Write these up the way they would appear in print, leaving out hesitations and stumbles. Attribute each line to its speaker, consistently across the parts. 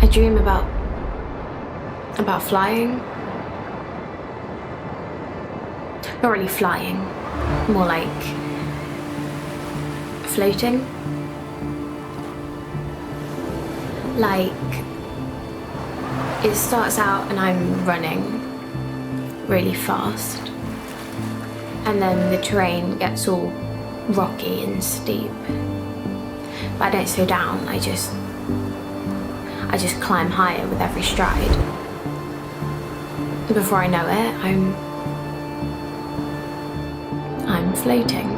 Speaker 1: dream about flying. Not really flying, more like floating. Like, it starts out and I'm running really fast, and then the terrain gets all rocky and steep. But I don't slow down, I just climb higher with every stride. Before I know it, I'm floating.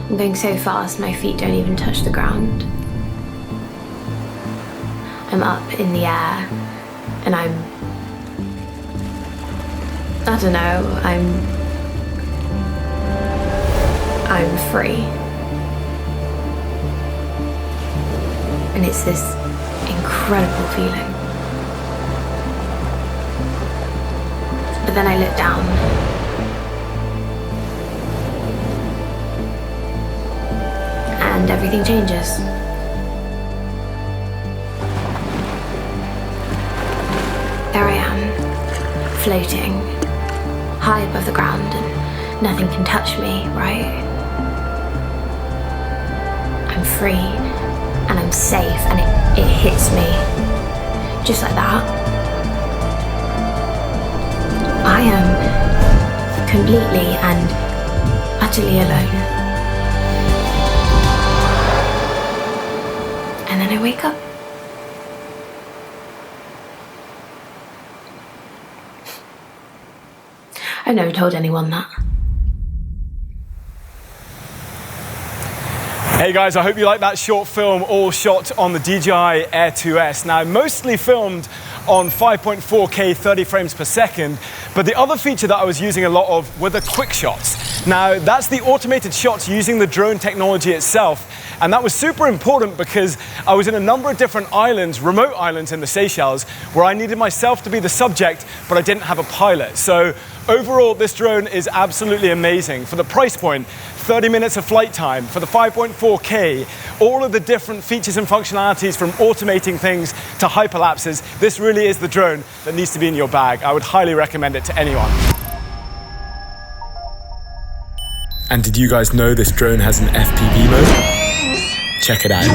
Speaker 1: I'm going so fast my feet don't even touch the ground. I'm up in the air and I don't know, I'm free. And it's this incredible feeling. But then I look down and everything changes. There I am, floating high above the ground, and nothing can touch me, right? I'm free and I'm safe, and it hits me just like that. I am completely and utterly alone. And then I wake up. I've never told anyone that.
Speaker 2: Hey guys, I hope you like that short film, all shot on the DJI Air 2S. Now, mostly filmed on 5.4K 30 frames per second, but the other feature that I was using a lot of were the quick shots. Now, that's the automated shots using the drone technology itself, and that was super important because I was in a number of different islands, remote islands in the Seychelles, where I needed myself to be the subject, but I didn't have a pilot. So overall, this drone is absolutely amazing. For the price point, 30 minutes of flight time, for the 5.4K, all of the different features and functionalities from automating things to hyperlapses, this really is the drone that needs to be in your bag. I would highly recommend it to anyone. And did you guys know this drone has an FPV mode? Check it out.